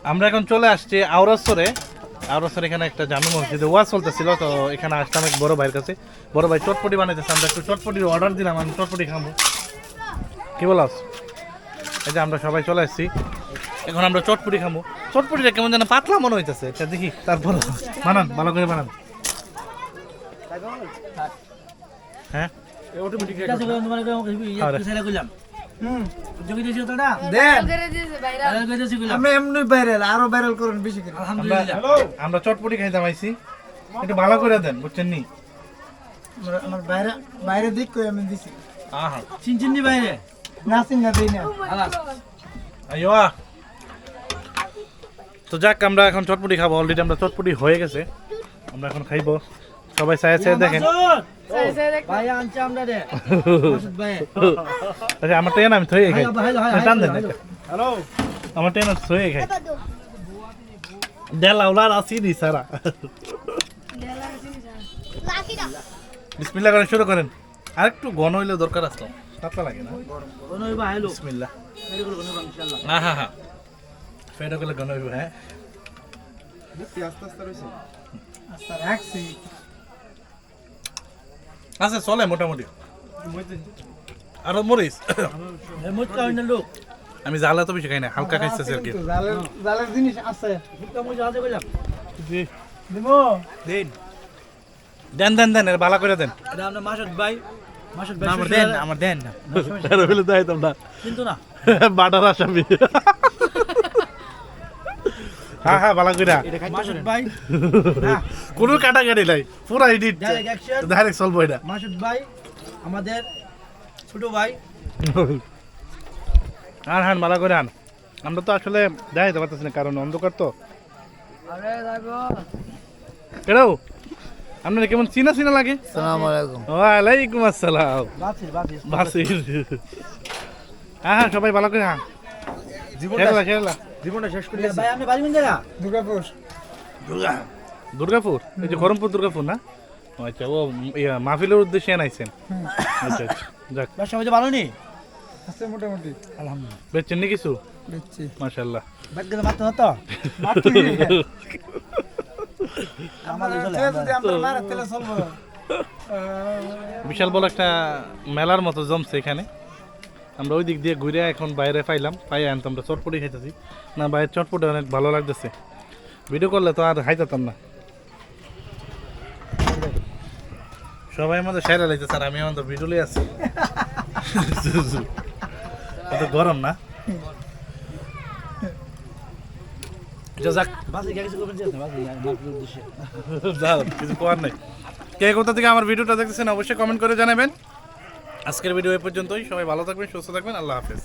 আমরা এখন চলে আসছি আওরাসরে এখানে একটা জামে মসজিদে ওয়াজ চলতেছিল, তো এখানে আসলাম এক বড় ভাইয়ের কাছে। বড় ভাই চটপটি বানাইতেছে, আমরা একটু চটপটির অর্ডার দিলাম, আমি চটপটি খাবো। কি বলাস? এই যে আমরা সবাই চলে আসছি, এখন আমরা চটপটি খাবো। চটপটিটা কেমন যেন পাতলা মনে হইতেছে, এটা দেখি। তারপর বানান, ভালো করে বানান। হ্যাঁ আমরা চটপটি খাইতাম আইছি, একটু ভালো করে দেন, বুঝছেন নি? আমার বাইরে দিক কই আমি দিছি আহা চিনচিনি বাইরে না চিন না দেই না আইও। তো যাক, আমরা এখন চটপটি খাবো। অলরেডি আমরা চটপটি হয়ে গেছে, আমরা এখন খাইবো। সবাই চায় দেখেন। ভাই আনছে আমরা রে মাসুদ ভাই। আচ্ছা, আমার ট্রেন আমি থয়ে খাই। টান দেন, হ্যালো আমার ট্রেন থয়ে খাই। দেলা উলার আসি দি সারা। বিসমিল্লাহ করে শুরু করেন। আর একটু ঘন হইলে দরকার আছে, পাতলা লাগে না? ঘন হইবা হ্যালো বিসমিল্লাহ। মেরে গুলো ঘন হইবা ইনশাআল্লাহ। হ্যাঁ হ্যাঁ, ফেডা করলে ঘন হইব। হ্যাঁ আস্তে আস্তে রইছে আস্তে রাখছি আচ্ছা, চলে মোটামুটি। আর মরিস মুত কাউন্ডার লোক আমি জালা তো বেশি খাই না, হালকা খাইতেছি আর কি। জালের জিনিস আছে মুত মুই জালতে কইলাম জি দিমো দেন দেন দেন দেন, এর ভালো করে দেন। এটা আমরা মাসুদ ভাই আমার দেন না আর হইলে যাইতাম না কিন্তু না বাটার আসামি। হ্যাঁ হ্যাঁ, ভালো করে। মাসুদ ভাই কোনো কাটাকাটি নাই, পুরা এডিট ডাইরেক্ট অ্যাকশন ডাইরেক্ট চলবো এটা। মাসুদ ভাই আমাদের ছোট ভাই। আর হ্যাঁ, ভালো করে আন। আমরা তো আসলে দেখাইতে পারতেছি না, কারণ অন্ধকার তো। আরে দেখো এটাও আপনার কেমন চিনা চিনা লাগে? আসসালামু আলাইকুম ওয়ালাইকুম আসসালাম। বাসির বাসির। হ্যাঁ হ্যাঁ, সবাই ভালো করে। হ্যাঁ খেলা খেলা। জীবনটা শেষ করে ভাই আপনি বাড়ি কোন জায়গা? দুর্গাপুর। দুর্গাপুর, এই যে করমপুর দুর্গাপুর না? আচ্ছা, ও মাহফিলের উদ্দেশ্যে আনাইছেন। আচ্ছা আচ্ছা, যাক। ব্যবসা বাণিজ্য ভালো নেই? আছে মোটামুটি আলহামদুলিল্লাহ। বেচছেন নি কিছু? বেচছি মাশাআল্লাহ। বাদ গেলে মারতে হতো মারতে আমাদের চলে যদি আমরা মারতে তেলে চলবো। বিশাল বড় একটা মেলার মতো জমছে এখানে। আমরা ওই দিক দিয়ে ঘুরে এখন বাইরে পাই আনতাম, আমরা চটপটি খাইতেছি। না, বাইরের চটপটি অনেক ভালো লাগতেছে। ভিডিও করলে তো আর খাইতাম না। সবাই আমাদের সেরা লাগছে স্যার, আমি আমাদের ভিডিওলে আছি। এত গরম না? যাক, বাসে কিছু করবেন না বাসে মারতে উদ্দেশ্যে যাও, কিছু করার নাই। কে কোথা থেকে আমার ভিডিওটা দেখতেছেন অবশ্যই কমেন্ট করে জানাবেন। আজকের ভিডিও এই পর্যন্তই। সবাই ভালো থাকবেন, সুস্থ থাকবেন। আল্লাহ হাফেজ।